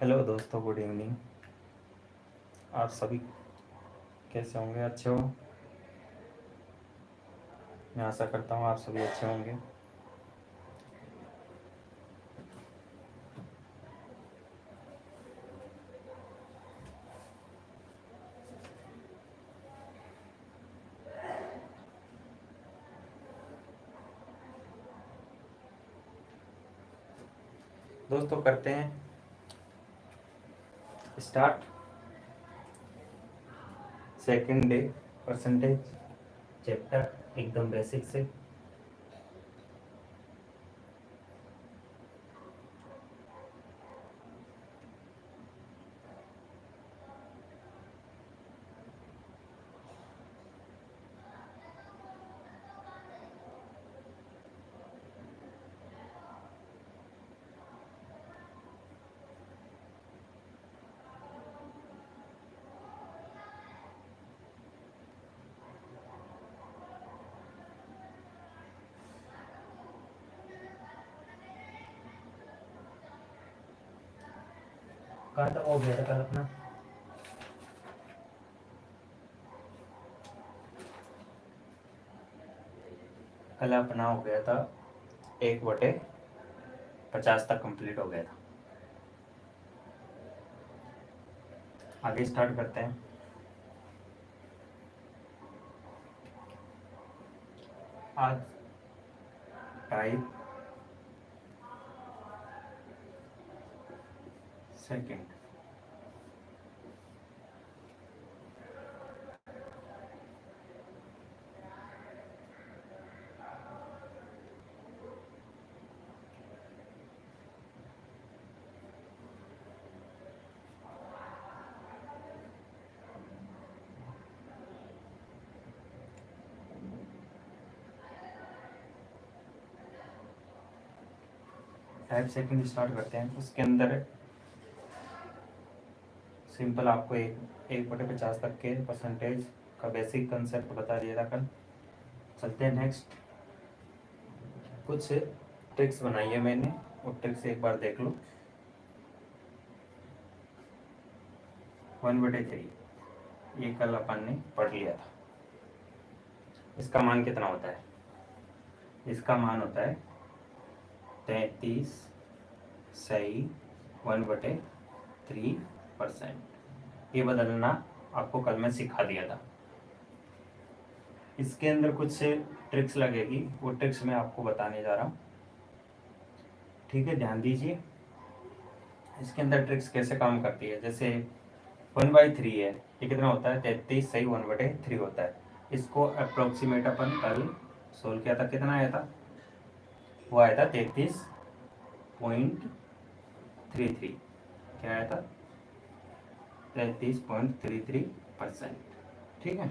Hello दोस्तों, good evening. आप सभी कैसे होंगे? अच्छे हो? मैं आशा करता हूँ आप सभी अच्छे होंगे। दोस्तों, करते हैं start. Second day percentage chapter एकदम बेसिक से। कहाँ तक हो गया था कल अपना? कल अपना हो गया था 1/50 तक कंप्लीट हो गया था। आगे स्टार्ट करते हैं। आज type second. Type second start करते हैं। उसके अंदर सिंपल आपको 1/50 तक के परसेंटेज का बेसिक कंसेप्ट बता दिया था कल। चलते हैं नेक्स्ट। कुछ ट्रिक्स बनाई है मैंने, वो ट्रिक्स एक बार देख लो। 1/3 ये कल अपन ने पढ़ लिया था। इसका मान कितना होता है? इसका मान होता है 33 सही 1/3%। ये बदलना आपको कल मैं सिखा दिया था। इसके अंदर कुछ ट्रिक्स लगेगी, वो ट्रिक्स मैं आपको बताने जा रहा हूँ। ठीक है, ध्यान दीजिए। इसके अंदर ट्रिक्स कैसे काम करती है। जैसे 1/3 है, ये कितना होता है? 33 सही 1/3 होता है। इसको अप्रोक्सीमेट अपन कल सोल्व किया था। कितना आया था? वो आया था 33.33। क्या आया था? 33.33%। ठीक है।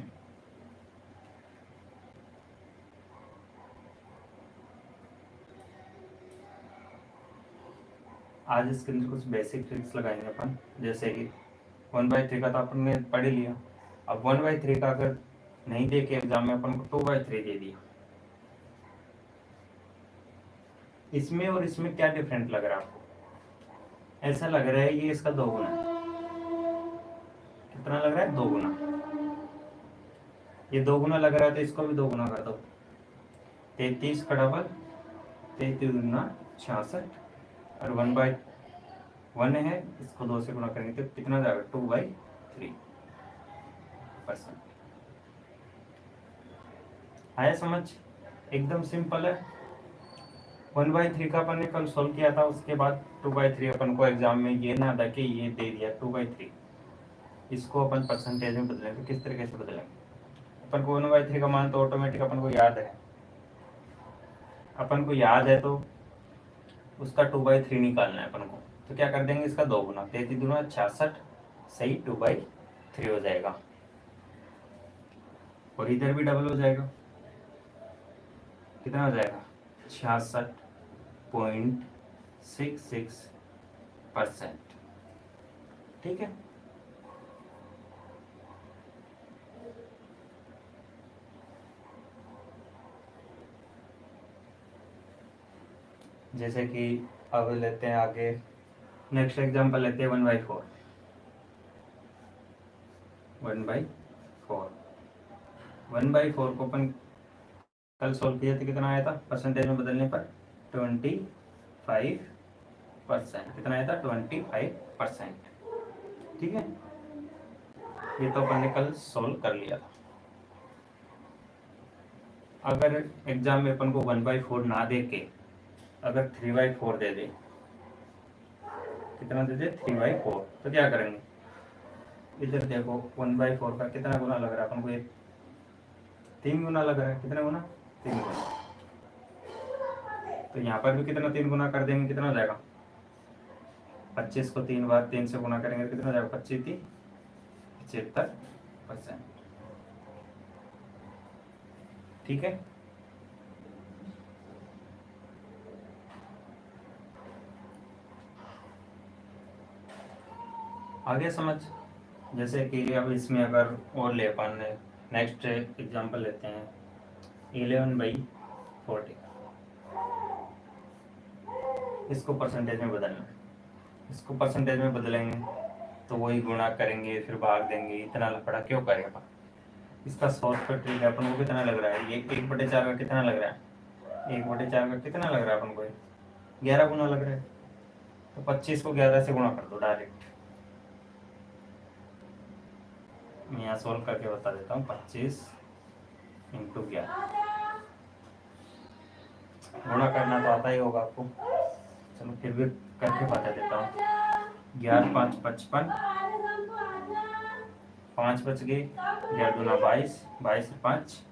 आज इसके अंदर कुछ बेसिक ट्रिक्स लगाएंगे अपन। जैसे कि 1/3 का तो अपन ने पढ़ ही लिया। अब 1/3 का अगर नहीं दे के एग्जाम में अपन को 2/3 दे दिया, इसमें और इसमें क्या डिफरेंट लग रहा है आपको? ऐसा लग रहा है ये इसका 2 गुना है। कितना लग रहा है? 2 गुना। ये 2 गुना लग रहा है तो इसको भी 2 गुना कर दो। 33 का डबल, 33×66। और 1/1 है, इसको 2 से गुना करेंगे तो कितना जाएगा? 2/3%। आया समझ? एकदम सिंपल है। 1/3 का अपन ने कल सोल्व किया था। उसके बाद 2/3 अपन को एग्जाम में ये ना था कि ये दे दिया 2/3, इसको अपन परसेंटेज में बदलेंगे। किस तरीके से बदलेंगे? अपन को 1/3 का मान तो ऑटोमेटिक अपन को याद है। अपन को याद है तो उसका 2/3 निकालना है अपन को। तो क्या कर देंगे? इसका 2 गुना, 33×66 सही 2/3 हो जाएगा। और इधर भी डबल हो जाएगा। कितना हो जाएगा? 66.66%। ठीक है। जैसे कि अब लेते हैं आगे नेक्स्ट एग्जांपल लेते हैं 1/4। 1/4 1/4 को अपन कल सोल्व किया था, कितना आया था परसेंटेज में बदलने पर? 25%। कितना आया था? 25%। ठीक है, ये तो अपन ने कल सोल्व कर लिया था। अगर एग्जाम में अपन को 1/4 ना दे के अगर 3/4 दे दे, कितना दे दे? 3/4, तो क्या करेंगे? इधर देखो 1/4 का कितना गुना लग रहा है अपन को? ये 3 गुना लग रहा है। कितना गुना? 3 गुना। तो यहाँ पर भी कितना 3 गुना कर देंगे, कितना हो जाएगा? 25 को 3 बार 3 से गुना करेंगे, कितना हो जाएगा? 25 75%। ठीक है, आगे समझ। जैसे कि अब इसमें अगर और ले अपन नेक्स्ट एग्जांपल लेते हैं 11/40। इसको परसेंटेज में बदलना है। इसको परसेंटेज में बदलेंगे तो वही गुणा करेंगे फिर भाग देंगे, इतना लफड़ा क्यों करेगा? इसका शॉर्टकट ट्रिक है। अपन को कितना लग रहा है? ये 1/4 का कितना लग रहा है? 1/4 का कितना लग रहा है अपन को? 11 गुना लग रहा है। तो 25 को 11 से गुणा कर दो डायरेक्ट। मैं यहाँ सोल्व करके बता देता हूँ। 25 × 11 गुणा करना तो आता ही होगा आपको, चलो फिर भी करके बता देता हूँ। 11 5 55, 5 बच गए, 11 दूना 22, 22 से 5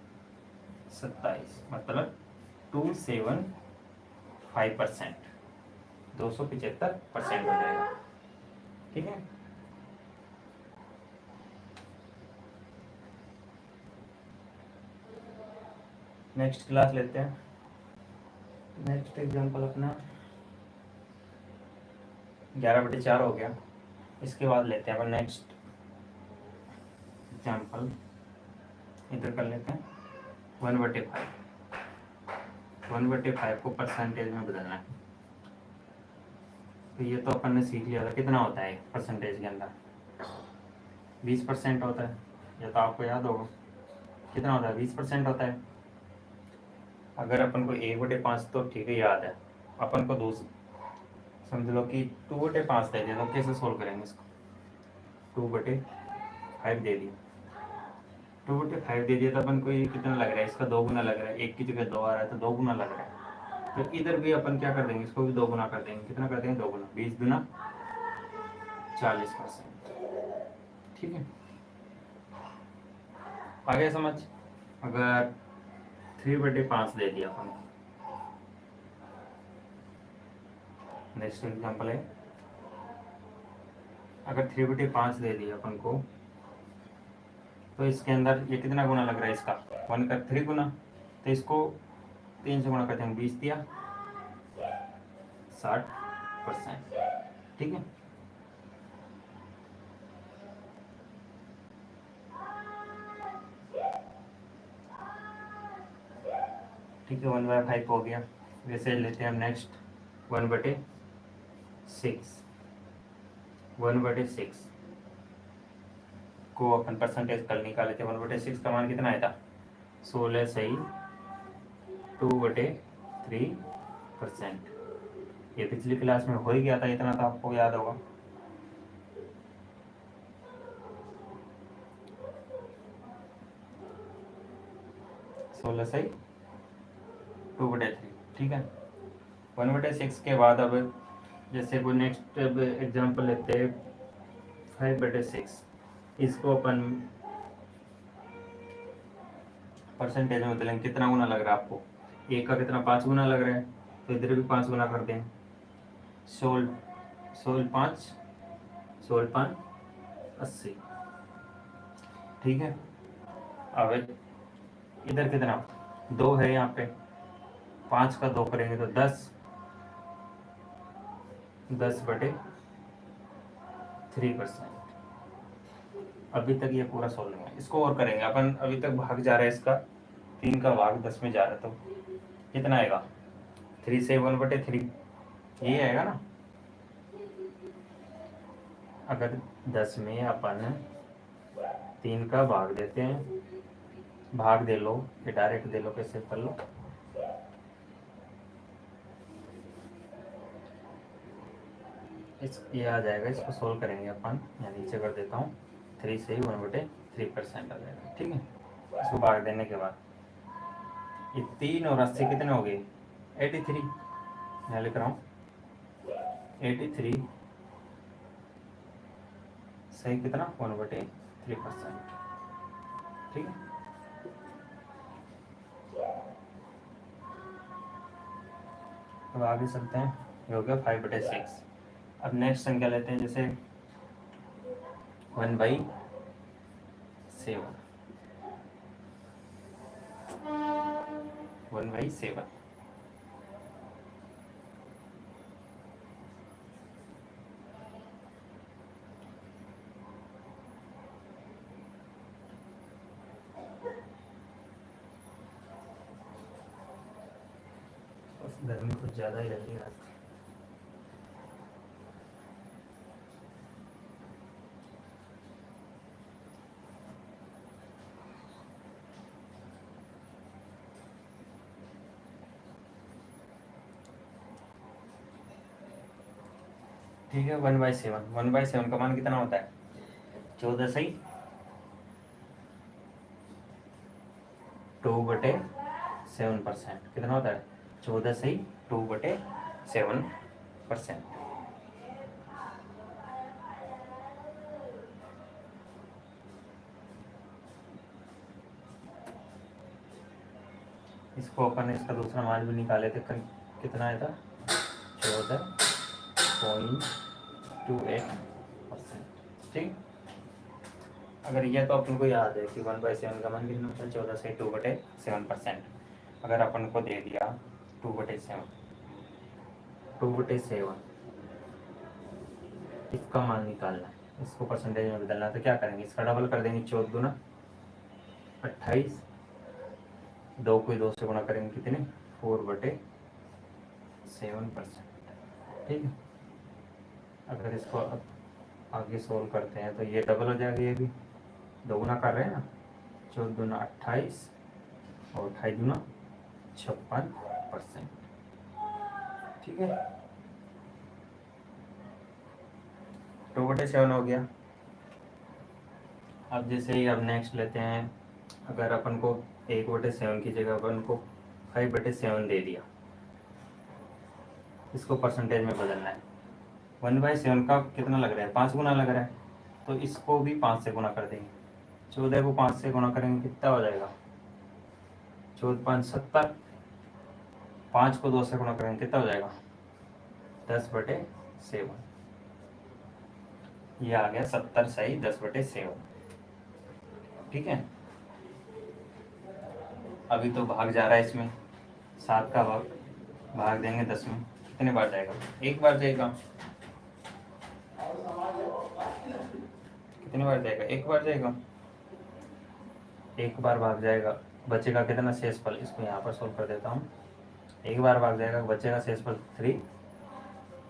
27, मतलब 275%, 275% हो जाएगा। ठीक है, नेक्स्ट क्लास लेते हैं। नेक्स्ट एग्जांपल अपना 11/4 हो गया। इसके बाद लेते हैं अपन नेक्स्ट एग्जांपल, इधर कर लेते हैं 1/5। 1/5 को परसेंटेज में बदलना है। तो ये तो अपन ने सीख लिया था, कितना होता है परसेंटेज के अंदर? 20% होता है। ये तो आपको याद होगा, कितना होता है? 20% होता है। अगर अपन को 1/5 तो ठीक है याद है, अपन को समझ लो कि 2/5 दे दिया, तो कैसे सोल्व करेंगे इसको? 2/5 दे दिया, 2/5 दे दिया तो अपन को ये कितना लग रहा है? इसका 2 गुना लग रहा है। 1 की जगह 2 आ रहा है तो 2 गुना लग रहा है। तो इधर भी अपन क्या कर देंगे? इसको भी 2 गुना कर देंगे। कितना कर देंगे? 2 गुना। 20 गुना 40%। ठीक है, आगे समझ। अगर 3/5 दे दिया अपन को, नेक्स्ट एग्जांपल है, अगर 3/5 दे दिया अपन को, तो इसके अंदर ये कितना गुना लग रहा है? इसका 1 का 3 गुना। तो इसको 3 से गुणा करते हैं, 20 दिया 60%। ठीक है, ठीक है, 1/5 हो गया। वैसे लेते हैं हम नेक्स्ट 1/6। 1/6 को अपन परसेंटेज कल निकाले थे। 1/6 का मान कितना आया था? 16 सही 2/3%। ये पिछली क्लास में हो ही गया था, इतना तो आपको याद होगा। सोलह सही 2/3। ठीक है, 1/6 के बाद अब जैसे वो नेक्स्ट एग्जांपल लेते हैं 5/6। इसको अपन परसेंटेज में बदलेंगे। कितना गुना लग रहा है आपको? 1 का कितना? 5 गुना लग रहा है। तो इधर भी 5 गुना कर दें। 16 5 80। ठीक है, अब इधर कितना? 2 है यहाँ पे, 5 का 2 करेंगे तो 10/3%। अभी तक ये पूरा सॉल्व है। इसको और करेंगे अपन। अभी तक भाग जा रहा है इसका, 3 का भाग 10 में जा रहा है, तो कितना आएगा? 3 से 1/3 ये आएगा ना। अगर 10 में अपन 3 का भाग देते हैं, भाग दे लो या डायरेक्ट दे लो, कैसे कर लो, ये आ जाएगा, इसको सोल्व करेंगे अपन, यहाँ नीचे कर देता हूँ, 3 से ही 1/3% आ जाएगा। ठीक है, इसको भाग देने के बाद ये 3 और 80 कितने हो गए, 83, यहाँ लिख रहा हूँ 83 सही कितना, 1/3%। ठीक है, अब आगे चलते हैं, ये हो गया 5/6। अब नेक्स्ट संख्या लेते हैं, जैसे 1/7, 1/7। गर्मी कुछ ज़्यादा ही लग रही है। ठीक है, 1/7, 1/7 का मान कितना होता है, 14 सही 2/7%। कितना होता है, 14 सही 2/7%। इसको अपन इसका दूसरा मान भी निकाले थे, कितना आया था, 14.28%। ठीक, अगर ये तो अपन को याद है कि 1/7 का मान कितना होता है, 14 से 2/7%। अगर अपन को दे दिया 2/7, 2/7 इसका मान निकालना है, इसको परसेंटेज में बदलना है, तो क्या करेंगे, इसका डबल कर देंगे, 14 दूना 28, 2 को 2 से गुणा करेंगे, कितने, 4/7%। ठीक है, अगर इसको अब आगे सोल्व करते हैं तो ये डबल हो जाएगा, ये भी 2 गुना कर रहे हैं ना, 14 दूना 28 और 28 दूना 56%। ठीक है, 2/7 हो गया। अब जैसे ही अब नेक्स्ट लेते हैं, अगर अपन को 1/7 की जगह अपन को 5/7 दे दिया, इसको परसेंटेज में बदलना है, 1/7 का कितना लग रहा है, 5 गुना लग रहा है, तो इसको भी 5 से गुना कर देंगे, 14 को 5 से गुना करेंगे, कितना हो जाएगा, 14×5 70, 5 को 2 से गुणा करेंगे, कितना हो जाएगा, 10/7। ये आ गया 70 सही 10/7। ठीक है, अभी तो भाग जा रहा है, इसमें 7 का भाग देंगे 10 में, कितने बार जाएगा, एक बार जाएगा, कितने बार जाएगा, एक बार जाएगा, एक बार भाग जाएगा, बचेगा कितना शेषफल, इसको यहाँ पर सोल्व कर देता हूँ, एक बार भाग जाएगा, बचेगा शेषफल 3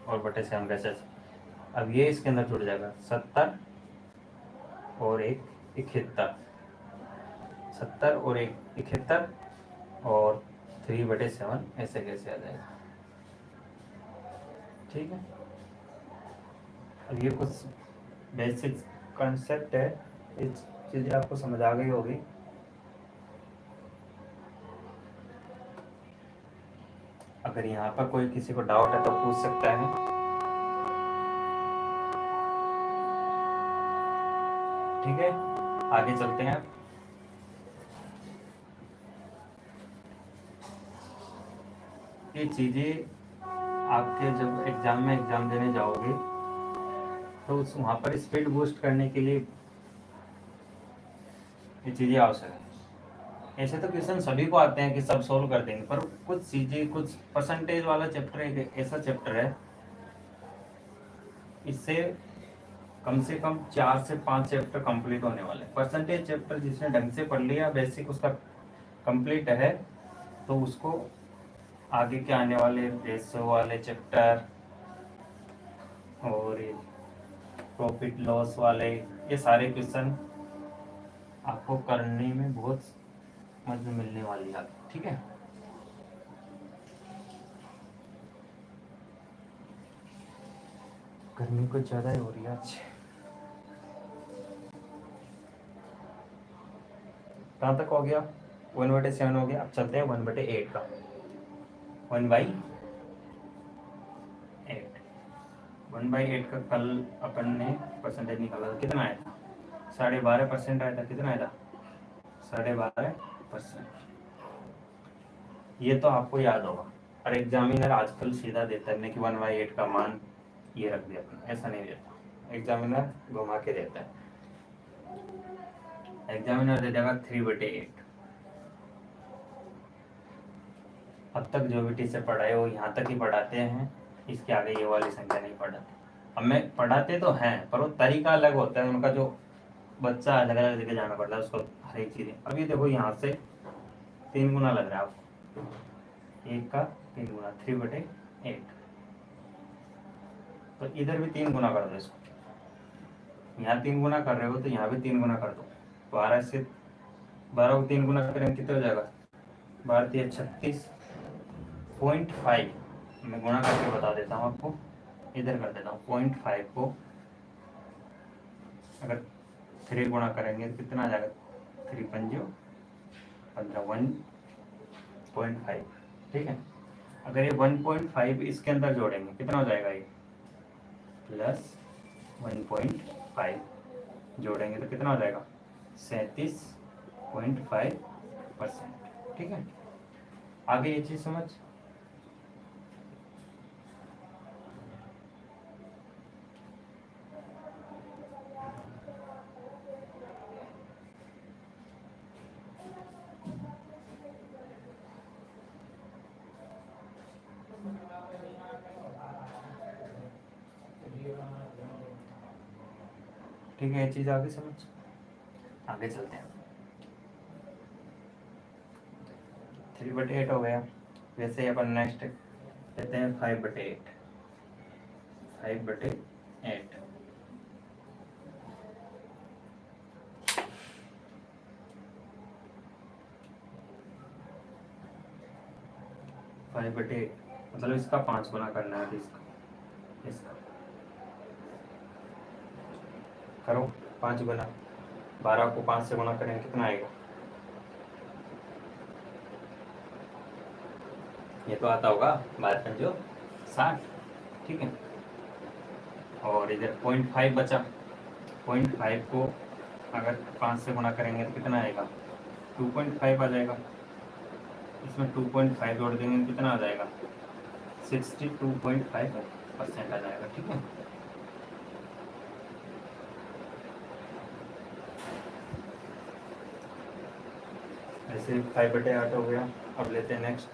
और /7 का शेष। अब ये इसके अंदर जुड़ जाएगा, 70 और 1 71, 70 और 1 71 और 3/7, ऐसे कैसे आ जाएगा। ठीक है, अब ये कुछ बेसिक कॉन्सेप्ट है, इस चीज़ें आपको समझ आ गई होगी। अगर यहाँ पर कोई किसी को डाउट है तो पूछ सकता है। ठीक है, आगे चलते हैं। ये चीज़ें आपके जब एग्जाम देने जाओगे तो उस वहाँ पर स्पीड बूस्ट करने के लिए ये चीज़ें आवश्यक है। ऐसे तो क्वेश्चन सभी को आते हैं कि सब सोल्व कर देंगे, पर कुछ चीज़ें, कुछ परसेंटेज वाला चैप्टर एक ऐसा चैप्टर है, इससे कम से कम 4 से 5 चैप्टर कंप्लीट होने वाले। परसेंटेज चैप्टर जिसने ढंग से पढ़ लिया, बेसिक उसका कंप्लीट है, तो उसको आगे के आने वाले रेशो वाले चैप्टर और प्रॉफिट लॉस वाले, ये सारे क्वेश्चन आपको करने में बहुत मदद मिलने वाली है, ठीक है। गर्मी कुछ ज़्यादा ही हो रही है आज। कहाँ तक हो गया? 1/7 हो गया। अब चलते हैं 1/8 का। 1/8, 1/8 का कल अपन ने परसेंटेज निकाला था, कितना आया था? 12.5% आया था। कितना आया था? 12.5%। ये तो आपको याद होगा। और एग्जामिनर आजकल सीधा देता है कि 1/8 का मान ये रख दिया अपना, ऐसा नहीं देता। एग्जामिनर घुमा के देता है। एग्जामिनर दे देगा 3/8। अब तक जो भी टीचर पढ़ाए वो यहाँ तक ही पढ़ाते हैं, इसके आगे ये वाली संख्या नहीं पढ़ाते। अब मैं पढ़ाते तो हैं पर वो तरीका अलग होता है उनका, जो बच्चा अलग अलग जगह जाना पड़ता है उसको हर एक चीज़। अभी देखो यहाँ से 3 गुना लग रहा है आपको, 1 का 3 गुना, 3/8। तो इधर भी 3 गुना कर दो इसको। यहाँ 3 गुना कर रहे हो तो यहाँ भी 3 गुना कर दो। 12 को 3 गुना करेंगे कितना हो जाएगा? 12 36.5। मैं गुणा करके बता देता हूँ आपको, इधर कर देता हूँ। 0.5 को अगर 3 गुणा करेंगे तो कितना आ जाएगा? 3 पंजो 15, 1.5, ठीक है। अगर ये 1.5 इसके अंदर जोड़ेंगे कितना हो जाएगा? ये प्लस 1.5 जोड़ेंगे तो कितना हो जाएगा? 37.5%, ठीक है। आगे ये चीज़ समझ। ठीक है, ये चीज़ आगे समझ। आगे चलते हैं। 3/8 हो गया। वैसे ही अपन नेक्स्ट लेते हैं 5/8। 5/8 5/8 मतलब इसका 5 गुना करना है। इसका करो 5 गुना। 12 को 5 से गुना करेंगे कितना आएगा? ये तो आता होगा 12×5 = 60, ठीक है। और इधर 0.5 बचा। 0.5 को अगर 5 से गुना करेंगे तो कितना आएगा? 2.5 आ जाएगा। इसमें 2.5 जोड़ देंगे कितना आ जाएगा? 62.5% आ जाएगा, ठीक है। ऐसे 5/8 हो गया। अब लेते हैं नेक्स्ट।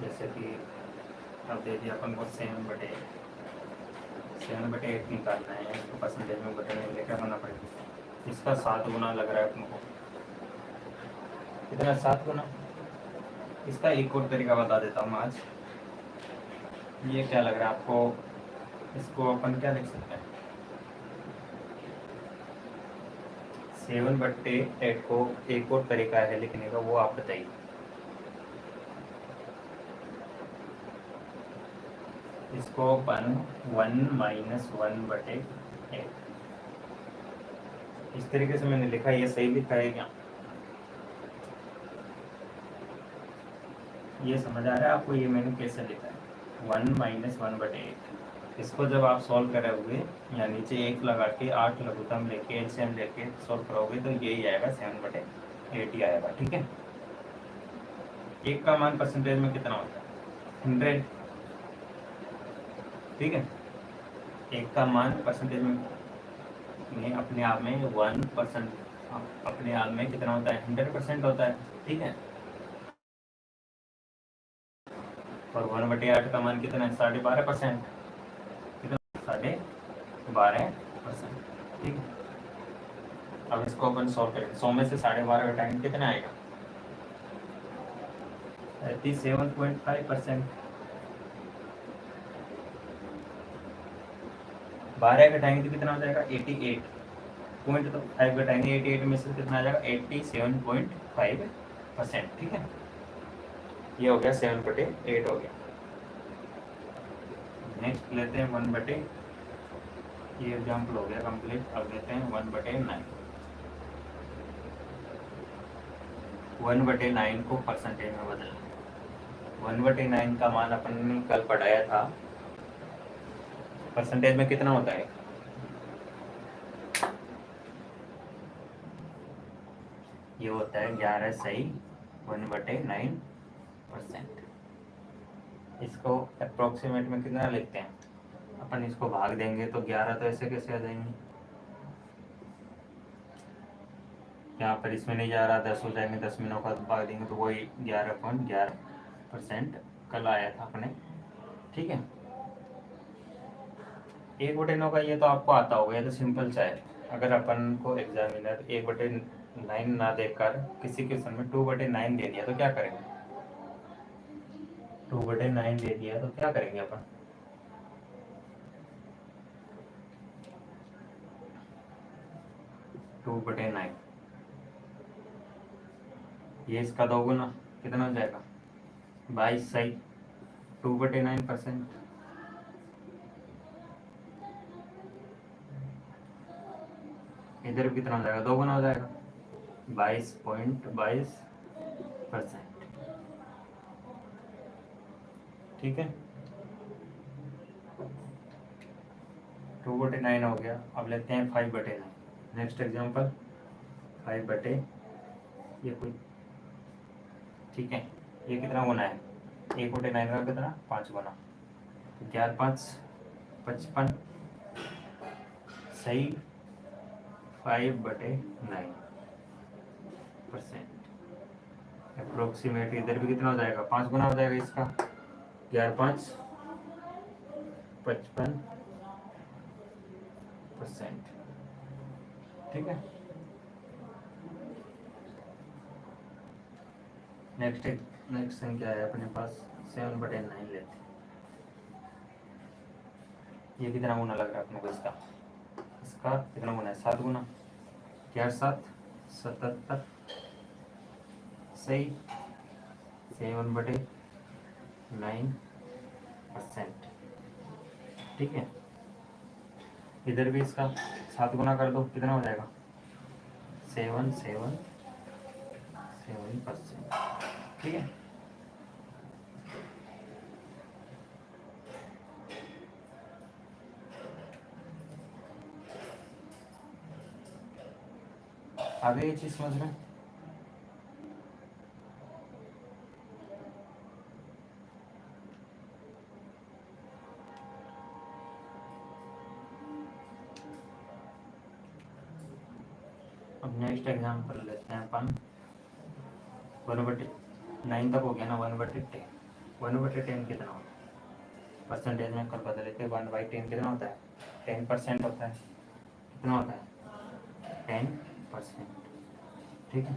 जैसे कि अब दे दिया अपन को 7/8 निकालना है, इसको परसेंटेज में बदलने के लिए क्या करना पड़ेगा? इसका 7 गुना लग रहा है अपन को। कितना? 7 गुना। इसका एक और तरीका बता देता हूँ मैं आज। ये क्या लग रहा है आपको? इसको अपन क्या लिख सकते हैं? 7/8 को एक और तरीका है लिखने का, वो आप बताइए। इसको अपन 1 - 1/8 इस तरीके से मैंने लिखा है। ये सही लिखा है क्या? ये समझ आ रहा है आपको? ये मैंने कैसे लिखा है? 1 - 1/8। इसको जब आप सॉल्व करोगे या नीचे 1 लगा के 8 लघुत्तम लेके एलसीएम लेके सॉल्व करोगे तो यही आएगा, 7/8 ही आएगा, ठीक है। 1 का मान परसेंटेज में कितना होता है? 100, ठीक है। 1 का मान परसेंटेज में अपने आप में 1%, अपने आप में कितना होता है? 100% होता है, ठीक है। और 1/8 का मान कितना है? 12.5%। कितना? 12.5%, ठीक है। अब इसको अपन सॉल्व करेंगे। 100 में से 12.5 घटाएंगे कितना आएगा? 37.5%। 12 घटाएंगे तो कितना हो जाएगा 88 तो 5 घटाएंगे 88 में से कितना आ जाएगा 87.5%। ठीक है, ये हो गया 7/8 हो गया। नेक्स्ट लेते हैं 1/, ये एग्जाम्पल हो गया कंप्लीट। अब लेते हैं 1/9। 1/9 को परसेंटेज में बदलना। 1/9 का मान अपन ने कल पढ़ाया था, परसेंटेज में कितना होता है? ये होता है 11 सही 1/9%। इसको अप्रोक्सीमेट में कितना लिखते हैं अपन? इसको भाग देंगे तो 11 तो ऐसे कैसे आ जाएंगे, यहाँ पर इसमें नहीं जा रहा, 10 हो जाएंगे, 10 में 9 का भाग देंगे तो वही 11.11% कल आया था अपने। ठीक है, 1/9 का ये तो आपको आता होगा, ये तो सिंपल सा है। अगर अपन को एग्जामिनर 1/9 ना देकर किसी क्वेश्चन में 2/9 दे दिया तो क्या करेंगे? 2/9 दे दिया तो क्या करेंगे अपन? टू बटे नाइन, ये इसका 2 गुना कितना हो जाएगा 22 सही 2/9%। इधर भी कितना हो जाएगा 2 गुना हो जाएगा 22.22%। ठीक है, 2/9 हो गया। अब लेते हैं 5/9। नेक्स्ट एग्जांपल 5/, ये कोई, ठीक है, ये कितना गुना है 1/9 का कितना 5 गुना, 11 5 55 सही 5/9%। अप्रोक्सीमेट इधर भी कितना हो जाएगा 5 गुना हो जाएगा इसका, 11 5 55%। ठीक है, नेक्स्ट संख्या है अपने पास 7/9 लेते हैं। ये कितना गुना लग रहा है अपने को इसका? इसका कितना गुना है 7 गुना, 4 7 77 सही 7/9%। ठीक है, इधर भी इसका 7 गुना कर दो कितना हो जाएगा 777%। ठीक है, आगे ये चीज समझ रहे हैं? अब नेक्स्ट एग्जाम्पल लेते हैं अपन 1/9 तक हो गया ना 1/10। 1/10 कितना होता है परसेंटेज में? कल बदले थे 1/10 कितना होता है 10% होता है। कितना होता है 10%। ठीक है,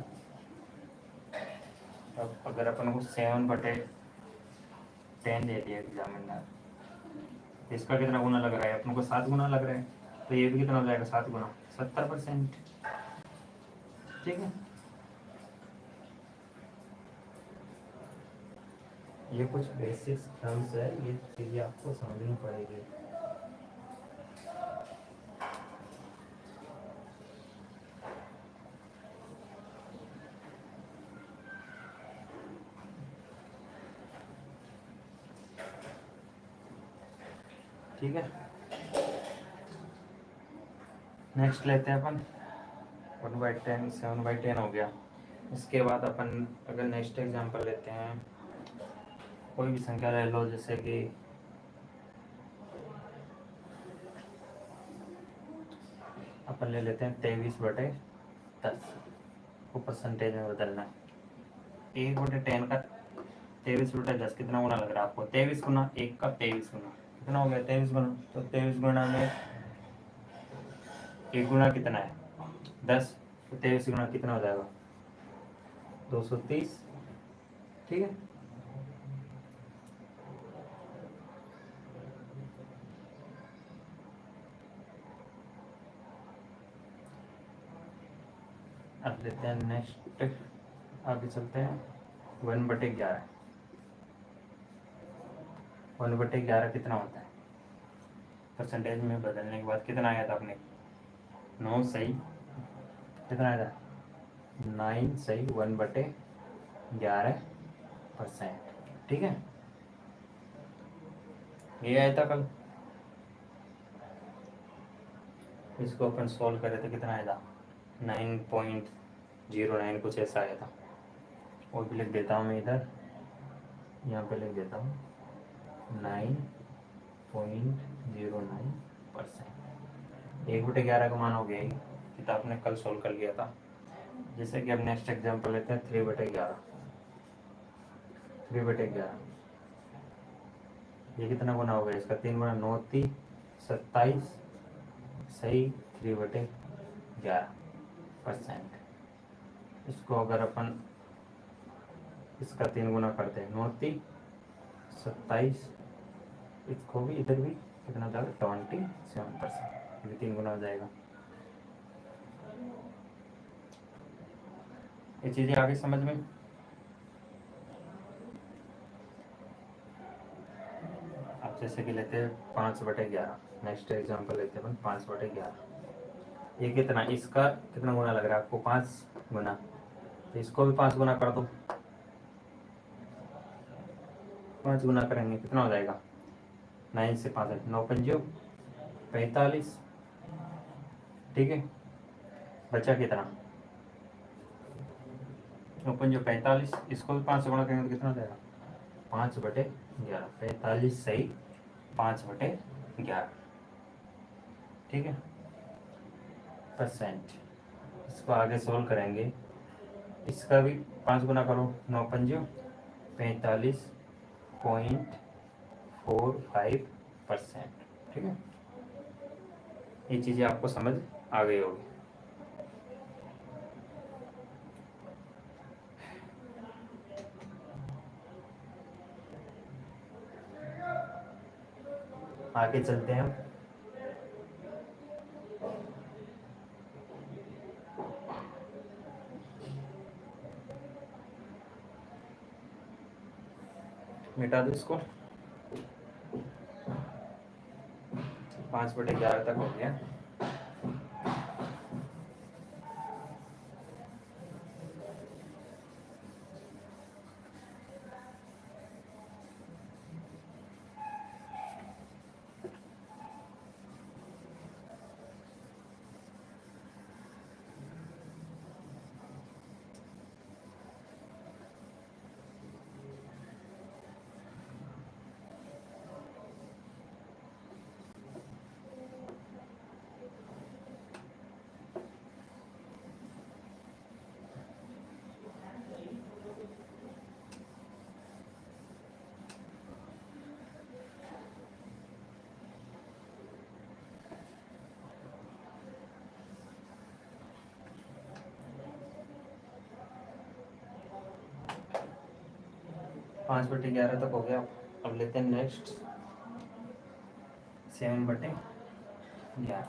अब अगर अपन को 7/10 दे दिया एग्जामिनर, इसका कितना गुना लग रहा है अपन को 7 गुना लग रहा है, तो ये भी कितना हो जाएगा 7 गुना 70%। ठीक है, ये कुछ बेसिक्स टर्म्स है, ये चीज़ें आपको समझनी पड़ेगी। ठीक है, नेक्स्ट लेते हैं अपन 1/10 7/10 हो गया। इसके बाद अपन अगर नेक्स्ट एग्जांपल लेते हैं, कोई भी संख्या ले लो, जैसे कि अपन ले लेते हैं 23/10 को परसेंटेज में बदलना। 1/10 का 23/10 कितना गुना लग रहा है आपको? 23 गुना 1 का 23 गुना कितना हो गया 23 गुना, तो 23 गुना में 1 गुना कितना है 10, तो 23 गुना कितना हो जाएगा 230। ठीक है, अब लेते हैं नेक्स्ट, आगे चलते हैं। 1/11, 1/11 कितना होता है? परसेंटेज में बदलने के बाद कितना आया था अपने? 9 सही, कितना आया था? 9 सही 1/11%। ठीक है, ये आया था कल। इसको अपन सॉल्व करे तो कितना आया था? 9.09 कुछ ऐसा आया था। वो भी लिख देता हूँ मैं इधर, यहाँ पे लिख देता हूँ 9.09%। 1/11 का मान हो गया, किताब ने कल सॉल्व कर लिया था। जैसे कि अब नेक्स्ट एग्जाम्पल लेते हैं 3/11। 3/11 ये कितना गुना हो गया इसका? 3 गुना 9 3 27 सही 3/11%। इसको अगर अपन इसका 3 गुना करते हैं, 9 3 27, इसको भी इधर भी कितना हो जाएगा? 27%। ये 3 गुना हो जाएगा। ये चीज़ें आगे समझ में। अब जैसे कि लेते हैं 5/11। नेक्स्ट एग्जाम्पल लेते हैं अपन 5/11। ये कितना, इसका कितना गुना लग रहा है आपको? 5 गुना। तो इसको भी 5 गुना कर दो। 5 गुना करेंगे कितना हो जाएगा? 9 से 5 9 पंजे 45। ठीक है, बचा कितना? 9 पंजे 45। इसको भी 5 से गुना करेंगे तो कितना हो जाएगा? 5/11। 45 सही 5/11। ठीक है, परसेंट। इसको आगे सोल्व करेंगे, इसका भी 5 गुना करो। 9 पंजे 45.45%। ठीक है, ये चीज़ें आपको समझ आ गई होगी। आगे चलते हैं। मिटा दो इसको। 5/11 तक हो गया। पाँच बटे 11 तक हो गया। अब लेते हैं नेक्स्ट 7/11।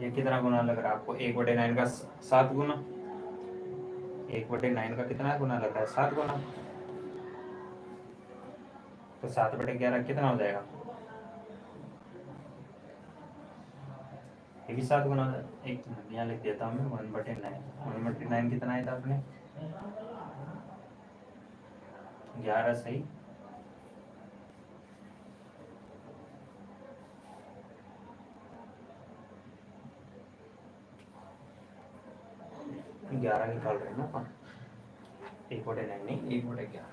ये कितना गुना लग रहा है आपको? 1/9 का 7 गुना। 1/9 का कितना गुना लग रहा है? 7 गुना। तो 7/11 कितना हो जाएगा? ये भी 7 गुना। एक मिनट यहाँ लिख देता हूँ मैं 1/9। 1/9 कितना आया था आपने? 11 सही 11 निकाल रहे हैं ना अपन। 1/9 नहीं, 1/11।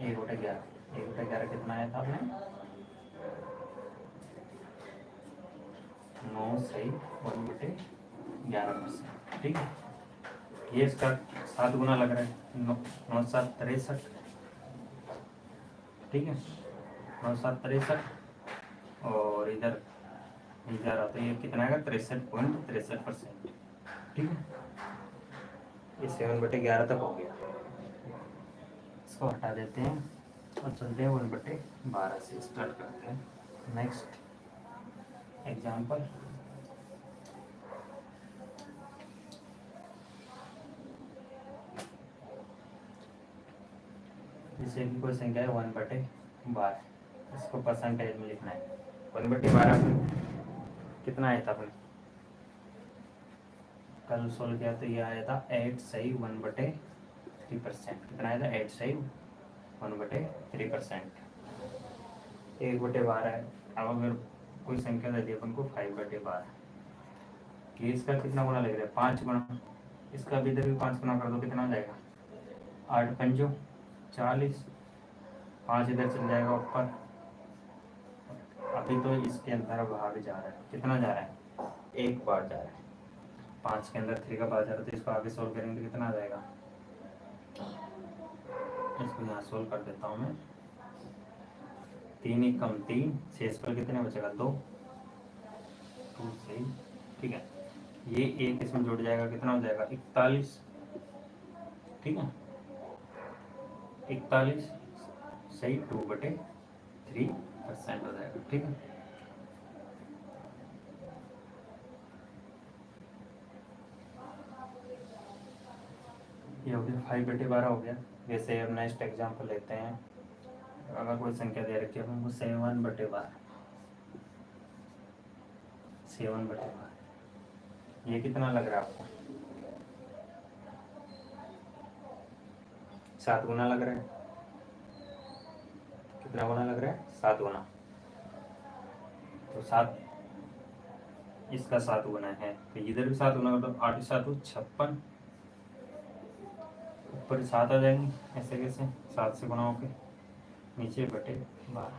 एक बटे ग्यारह कितना आया था आपने? 9 सही 1/11%। ठीक है, ये इसका 7 गुना लग रहा है। 9 7 63। ठीक है, 9 7 63 और इधर 11 तो ये कितना आएगा? 63.63%। ठीक है, ये 7/11 तक हो गया। इसको हटा देते हैं और चलते हैं 1/12 से स्टार्ट करते हैं। नेक्स्ट एग्जाम्पल, जैसे कि कोई संख्या है 1/12, इसको परसेंटेज में लिखना है। 1/12 कितना आया था अपने कल सोल्व किया, तो ये आया था 8 सही 1/3%। कितना आया था? 8 सही 1/3%। 1/12 है। अब अगर कोई संख्या दे दी अपन को 5/12, कि इसका कितना गुना लग रहा है? 5 गुना। इसका भी इधर भी 5 गुना कर दो, कितना हो जाएगा? 8 पंजो 40, 5 इधर चल जाएगा ऊपर। अभी तो इसके अंदर भाग जा रहा है, कितना जा रहा है? 1 बार जा रहा है। 5 के अंदर 3 का बार जा रहा है, तो इसको आगे सोल्व करेंगे तो कितना आ जाएगा? इसको यहाँ सोल्व कर देता हूँ मैं। 3 1 कम 3, शेष पर कितने बचेगा? 2 सही। ठीक है, ये एक इसमें जुड़ जाएगा, कितना हो जाएगा? 41। ठीक है, 41 सही 2/3% हो जाएगा। ठीक है, ये हो गया 5/12 हो गया। जैसे अब नेक्स्ट एग्जाम्पल लेते हैं। अगर कोई संख्या दे रखी है हमको 7/12, 7/12, ये कितना लग रहा है आपको? 7 गुना लग रहा है। कितना गुना लग रहा है? 7 गुना। तो 7, इसका 7 गुना है, तो इधर भी 7 गुना, तो 8 7 56, ऊपर 7 आ जाएंगे। ऐसे कैसे? 7 से गुना होके नीचे बटे 12।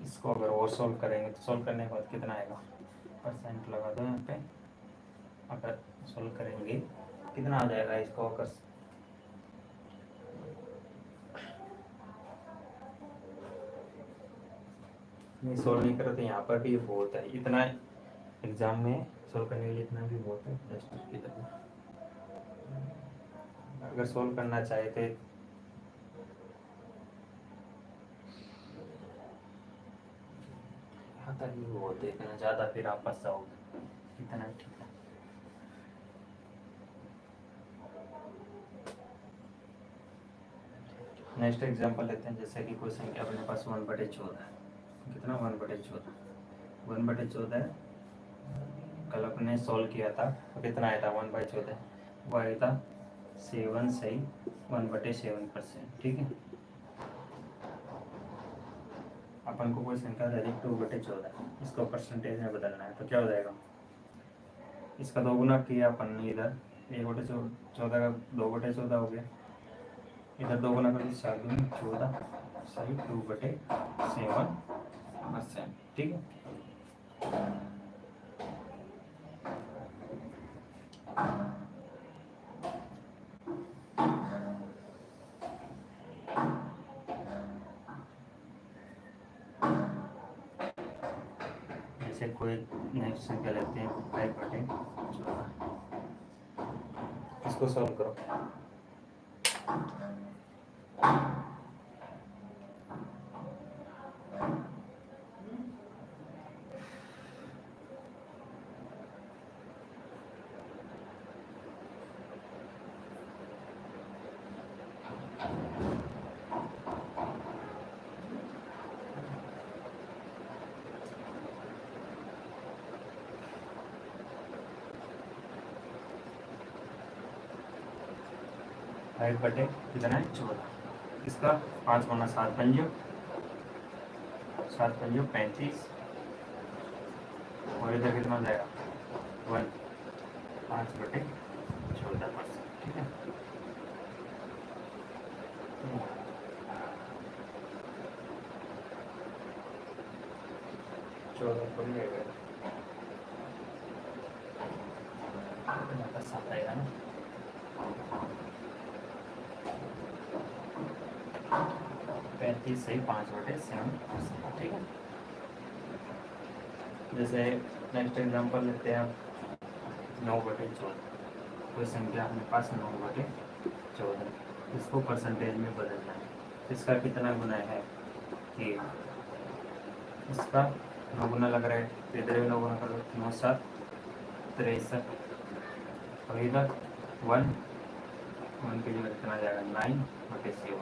इसको अगर और सोल्व करेंगे तो सोल्व करने के बाद कितना आएगा? परसेंट लगा दो यहाँ पे। अगर सोल्व करेंगे कितना आ जाएगा? इसको अगर नहीं सोल्व नहीं करो तो यहाँ पर भी बहुत है, इतना एग्जाम में सोल्व करने के लिए इतना भी बहुत है। जस्ट इतना अगर सोल्व करना चाहे तो यहाँ तक भी बहुत है, इतना ज़्यादा फिर आप फंसाओगे। इतना ठीक है। नेक्स्ट एग्जांपल लेते हैं। जैसे कि कोई संख्या अपने पास 1/14 है। कितना? 1/14, 1/14 कल अपने सॉल्व किया था, तो कितना आया था? 1/14 वो आया था 7 सही 1/7%। ठीक है, अपन को कोई संख्या दे दी 2/14, इसको परसेंटेज में बदलना है, तो क्या हो जाएगा? इसका 2 गुना किया अपन ने, इधर 1/14 का 2/14 हो गया। इधर 2 गुना कर 7 दूनी 14 सही 2/7%। ठीक है, जैसे कोई नेक्स्ट संख्या लेते हैं 5/14, इसको सॉल्व करो। कितना है? 14। इसका 5 गुना 7 पंजो 35, और इधर कितना हो जाएगा? 1 5/14%। ठीक है, 14 को भी आएगा, 7 आएगा ना। 35 सही 5/7%। ठीक है, जैसे नेक्स्ट एग्जांपल लेते हैं 9/14, कोई संख्या अपने पास 9/14, इसको परसेंटेज में बदलना है। इसका कितना गुना है कि इसका 9 गुना लग रहा है, इधर भी 9 गुना कर लो, 9 7 63, अभी तक 1 की जगह कितना जाएगा 9/7।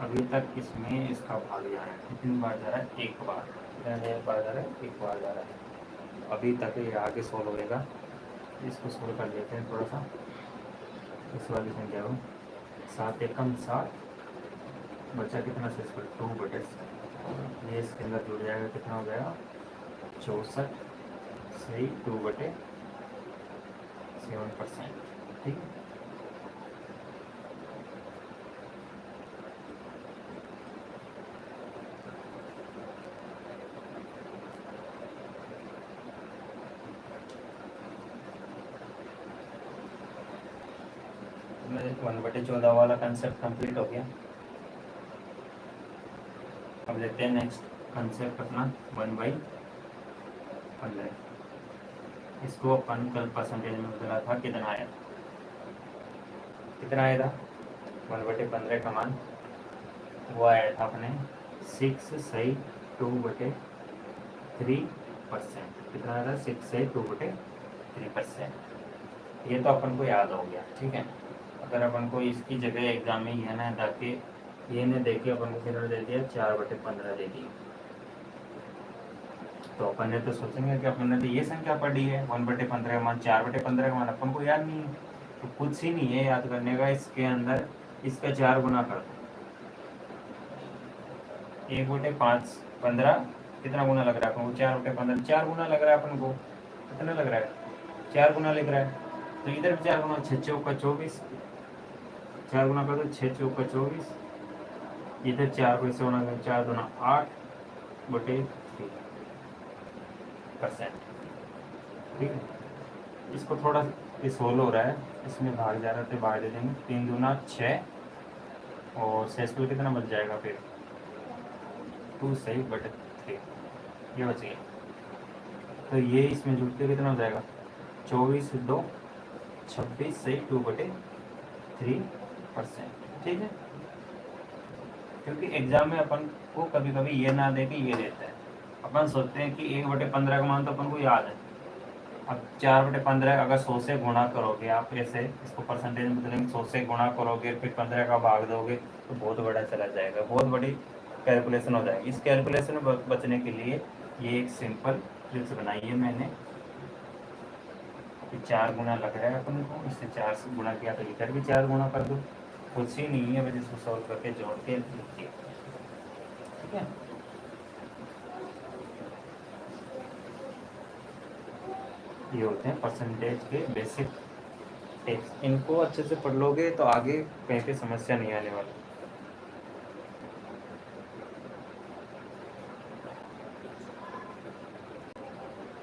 अभी तक इसमें इसका भाग जा रहा है, कितनी बार जा रहा है, एक बार, एक बार जा रहा है, एक बार जा रहा है। अभी तक ये आगे सोल्व होएगा, इसको सोल्व कर देते हैं थोड़ा सा। इस वाली संख्या को 7 एकम 7, बचा कितना से इसको 2/7, ये इसके अंदर जुड़ जाएगा, कितना हो जाएगा 64, सही 2/7%, ठीक है। मेरे 1/14 वाला कंसेप्ट कंप्लीट हो गया। अब लेते हैं नेक्स्ट कंसेप्ट अपना 1/15। इसको अपन कल परसेंटेज में बदला था, कितना आया था, कितना आया था 1/15 का मान, वो आया था अपने 6 सही 2/3%। कितना आया था 6 सही 2/3%। ये तो अपन को याद हो गया, ठीक है। अगर अपन को इसकी जगह एग्जाम में ये ना ताकि ये ने देखिए अपन को कितना दे दिया 4/15 दे दिया, तो अपन ने तो सोचेंगे कि अपन ने तो ये संख्या पढ़ी है 1/15 का मान, 4/15 का मान अपन को याद नहीं है, तो कुछ ही नहीं है याद करने का। इसके अंदर इसका 4 गुना कर दो, 1/5 15, कितना गुना लग रहा है अपन को 4/15, 4 गुना लग रहा है अपन को, कितना लग रहा है 4 गुना लग रहा है। तो इधर भी 4 गुना, 6 चौका 24, 4 गुना कर दो 6 चौका 24, इधर 4 को इससे गुना करें 4 गुना 8/3%, ठीक है। इसको थोड़ा ये सोल्व हो रहा है, इसमें भाग जा रहा है तो भाग दे देंगे, 3 दूना 6 और शेषफल कितना बच जाएगा फिर 2 सही 3, ये बच गया। तो ये इसमें जुड़ के कितना हो जाएगा 24 2 26 सही 2/3%, ठीक है। क्योंकि एग्जाम में अपन को कभी कभी ये ना दे के ये देता है, अपन सोचते हैं कि 1/15 का मान तो अपन को याद है। अब 4/15 अगर 100 से गुणा करोगे आप, ऐसे इसको परसेंटेज में बदलेंगे, 100 से गुणा करोगे फिर 15 का भाग दोगे तो बहुत बड़ा चला जाएगा, बहुत बड़ी कैलकुलेशन हो जाएगी। इस कैलकुलेशन में बचने के लिए ये एक सिंपल ट्रिक्स बनाई है मैंने कि 4 गुना लग रहा है अपन को, इससे 4 से गुणा किया तो इधर भी 4 गुना कर दो, कुछ ही नहीं है, बस इसको सॉल्व करके जोड़ के लिखिए, ठीक है। ये होते हैं परसेंटेज के बेसिक टिप्स, इनको अच्छे से पढ़ लोगे तो आगे कहीं पे समस्या नहीं आने वाली।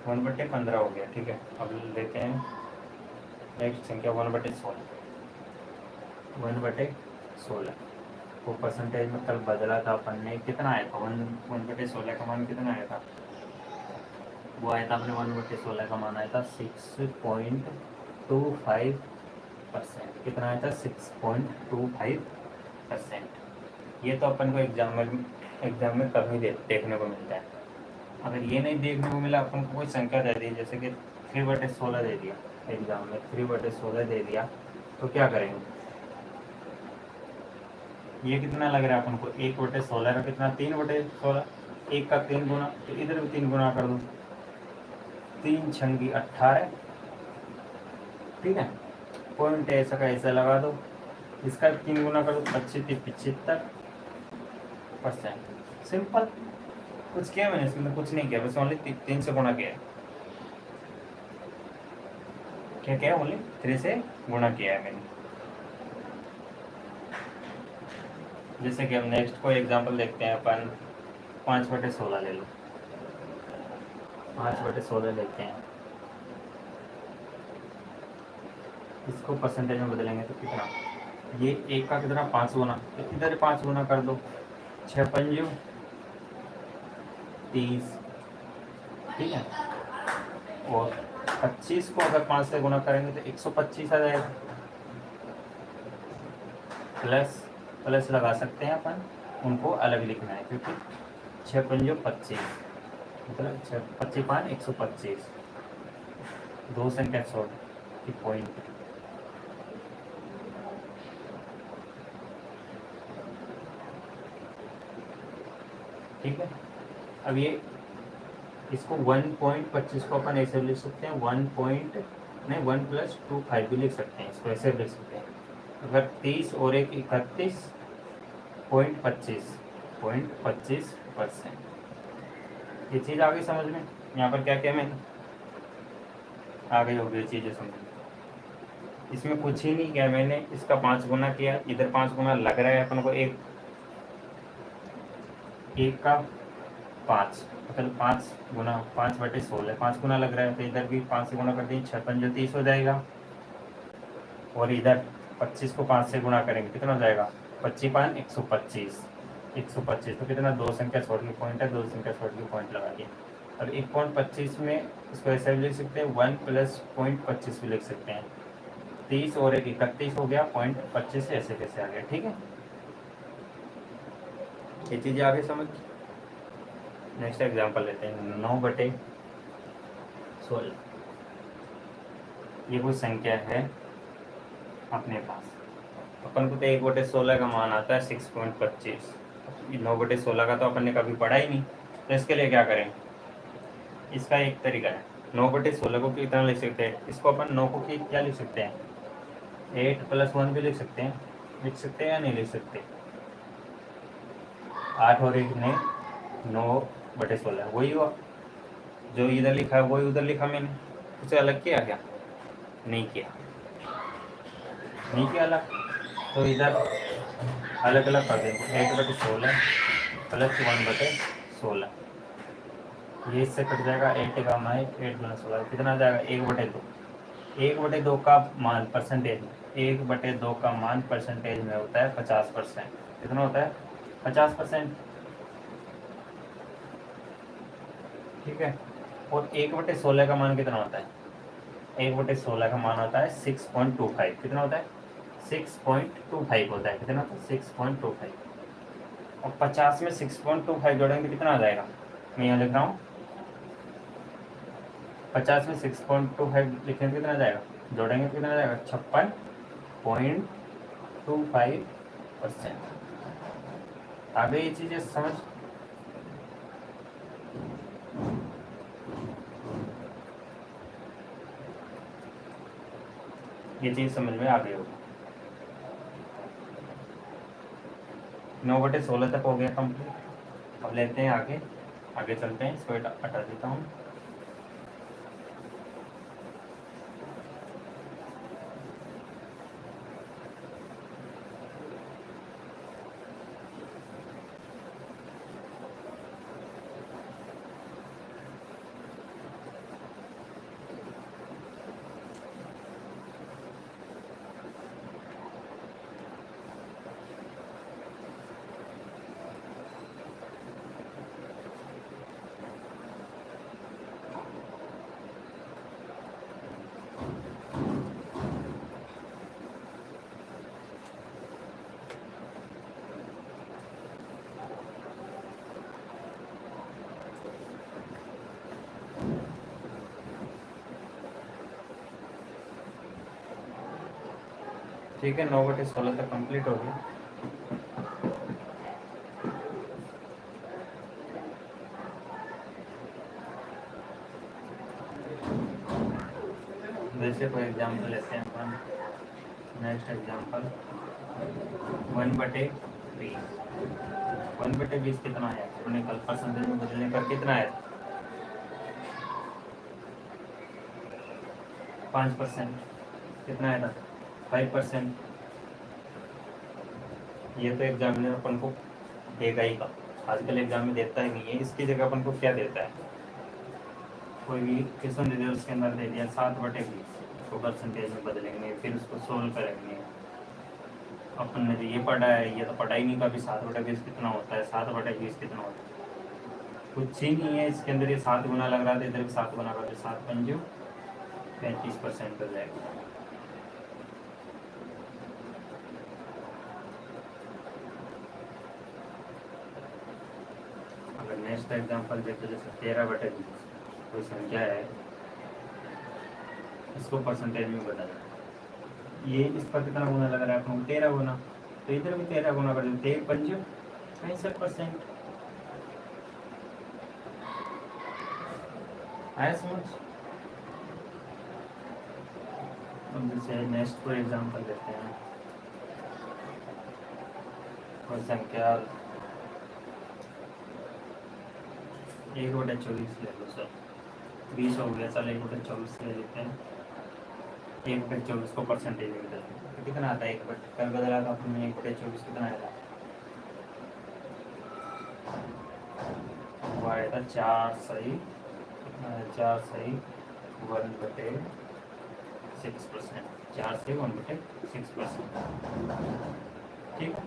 वन बटे 15 हो गया, ठीक है। अब लेते हैं नेक्स्ट संख्या 1/16। 1/16 वो परसेंटेज में कल बदला था अपन ने, कितना आया था 1/16 का मान कितना आया था, वो आया था अपने 1/16 का मान आया था 6.25%। कितना आया था 6.25%। ये तो अपन को एग्जाम में कभी देखने को मिलता है। अगर ये नहीं देखने को मिला, अपन को कोई संख्या दे दी, जैसे कि 3/16 दे दिया एग्जाम में, 3/16 दे दिया, तो क्या करेंगे, ये कितना लग रहा है अपन को 1/16 का कितना 3/16, 1 का 3 गुना, तो इधर भी 3 गुना कर दो, 3 छंगी 18, ठीक है। पॉइंट ऐसा का ऐसा लगा दो, इसका 3 गुना कर दो 75%। सिंपल, कुछ किया मैंने इसमें, कुछ नहीं किया, बस ओनली 3 से गुणा किया है। क्या किया, ओनली 3 से गुणा किया है मैंने। जैसे कि हम नेक्स्ट को एग्जांपल देखते हैं अपन, 5/16 ले लो, 5/16 लेते हैं, इसको परसेंटेज में बदलेंगे तो कितना, ये 1 का कितना 5 गुना, तो इधर 5 गुना कर दो, 6 पंजू 30, ठीक है। और 25 को अगर 5 से गुना करेंगे तो 125 आ जाएगा। प्लस प्लस लगा सकते हैं अपन, उनको अलग लिखना है क्योंकि 6×5 = 25, मतलब 6×25 = 125, दो संख्या छोड़ की पॉइंट। ठीक है। अब ये इसको 1.25 को अपन ऐसे लिख सकते हैं, 1 + 25 भी लिख सकते हैं, इसको ऐसे लिख सकते हैं। अगर 30 और 1 31.25%। ये चीज़ आ गई समझ में? यहाँ पर क्या क्या मैंने आ गई होगी चीज़ें समझ में। इसमें कुछ ही नहीं किया मैंने, इसका 5 गुना किया, इधर 5 गुना लग रहा है अपन को, एक का 5, मतलब 5 गुना 5/16, 5 गुना लग रहा है, तो इधर भी 5 से गुना कर दें, 6×5 = 30 हो जाएगा। और इधर 25 को 5 से गुणा करेंगे कितना हो जाएगा, 25×5 = 125, 125 तो कितना, दो संख्या छोड़ के पॉइंट है, दो संख्या छोड़ के पॉइंट लगा दिया। अब 1.25 में इसको ऐसे भी लिख सकते हैं, 1 + 0.25 भी लिख सकते हैं। 30 और 1 31 हो गया, 0.25 ऐसे कैसे आ गया। ठीक है, ये चीज़ें आगे समझ। नेक्स्ट एग्जांपल लेते हैं, 9/16। ये कोई संख्या है अपने पास, अपन को तो 1/16 का मान आता है 6.25। 9/16 का तो अपन ने कभी पढ़ा ही नहीं, तो इसके लिए क्या करें, इसका एक तरीका है। 9/16 को कितना लिख सकते हैं, इसको अपन 9 को क्या लिख सकते हैं, 8 + 1 भी लिख सकते हैं, या नहीं लिख सकते। 8 और 1 ने 9/16 वही हुआ, जो इधर लिखा है वही उधर लिखा मैंने, उसे अलग किया क्या, नहीं किया अलग। तो इधर अलग अलग कर देंगे, 8/16 + 1/16, ये इससे कट जाएगा, 8 का मान 8 × 16 कितना आ जाएगा, 1/2। 1/2 का मान परसेंटेज में, 1/2 का मान परसेंटेज में होता है 50%। कितना होता है, 50%। ठीक है। और 1/16 का मान कितना होता है, 1/16 का मान होता है 6.25। कितना होता है, 6.25 होता है। कितना होता है, 6.25। और 50 में 6.25 जोड़ेंगे कितना आ जाएगा, मैं यहाँ लिख रहा हूँ, 50 में 6.25 लिखेंगे कितना आ जाएगा, जोड़ेंगे तो कितना आ जाएगा, 56.25%। आगे ये चीज़ें समझ। ये चीज़ समझ में आ गई होगी। 9/16 तक हो गया कंप्लीट। अब लेते हैं आगे चलते हैं, इसको हटा देता हूँ। ठीक है, 9/16 तक कंप्लीट हो गया। जैसे कोई एग्जाम्पल लेते हैं अपन, नेक्स्ट एग्जाम्पल 1/20। 1/20 कितना है, अपने कल परसेंटेज में बदलने पर कितना है, 5%। कितना है, 5%। ये तो एग्जामिनर अपन को देगा ही का, आजकल एग्जाम में देता ही नहीं है। इसकी जगह अपन को क्या देता है, कोई भी क्वेश्चन दे दिया, उसके अंदर दे दिया 7/20 को परसेंटेज में बदलेंगे, फिर उसको सोल्व करेंगे। अपन ने ये पढ़ा है, ये तो पढ़ा ही नहीं कभी, 7/20 कितना होता है, 7/20 कितना होता है। कुछ ही नहीं है इसके अंदर, ये 7 गुना लग रहा था, इधर भी 7 गुना कर दो, 7 पंजो 35% हो जाएगा। अगर नेक्स्ट एग्जांपल देखो, जैसे 13/20 कोई संख्या है, इसको परसेंटेज में बदलना, ये इस पर कितना गुना लग रहा है आपको, 13 गुना, तो इधर भी 13 गुना कर दो, 13 पंजो 65%। आया समझ? अब जैसे नेक्स्ट कोई एग्जांपल लेते हैं, कोई संख्या 1/24 ले लो सर, 20 हो गया, चल 1/24 ले लेते हैं। 1/24 को परसेंटेज में बदल तो कितना आता है, कल बदला था आपने, 1/24 कितना आया वो आया था 4 सही 1/6%, 4 से 1/6%। ठीक है,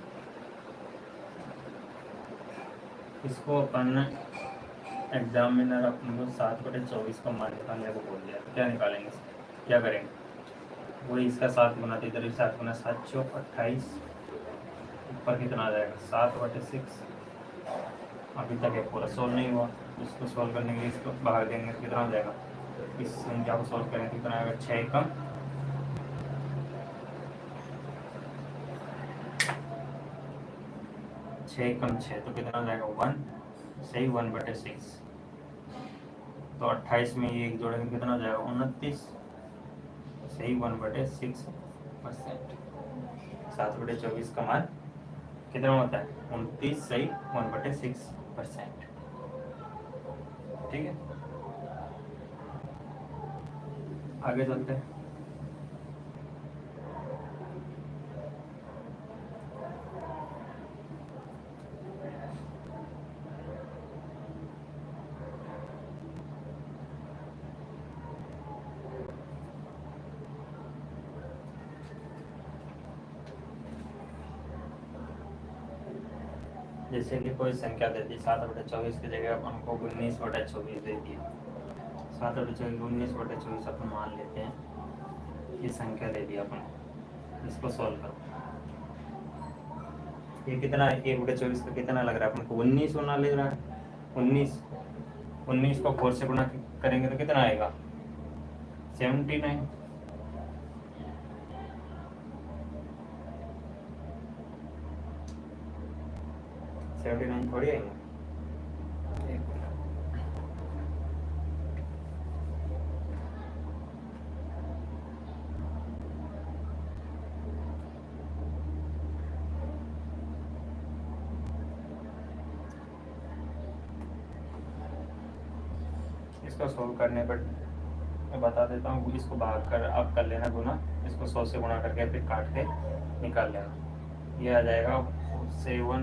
इसको अपन एग्जामिनर अपन को 7/24 का मान निकालने को बोल दिया, तो क्या निकालेंगे, क्या करेंगे, वही इसका 7 गुना, तो इधर भी 7 गुना, 7 चौक 28, ऊपर कितना आ जाएगा 7/6। अभी तक ये पूरा सोल्व नहीं हुआ, इसको सोल्व करने के लिए इसको बाहर देंगे तो कितना हो जाएगा, इस संख्या को सोल्व करेंगे कितना आएगा, 6 कम 6 तो कितना हो जाएगा 1 सही 1/6। तो 28 में ये एक जोड़ेंगे कितना हो जाएगा 29 सही 1/6%। 7/24 का मान कितना होता है 29 सही 1/6%। ठीक है, आगे चलते हैं। जैसे कि कोई संख्या दे दी 7/24 की जगह अपन को 19/24 दे दिया, 7/24 19/24 अपन मान लेते हैं, ये संख्या दे दी अपन, इसको सॉल्व करो, ये कितना है 1/24 का कितना लग रहा है अपन को 19 होना लग रहा है। 19 को 4 से गुणा करेंगे तो कितना आएगा 79। थोड़ी आएंगे, इसको सोल्व करने पर मैं बता देता हूँ, इसको भाग कर आप कर लेना गुना, इसको 100 से गुणा करके फिर काट के निकाल लेना, ये आ जाएगा 7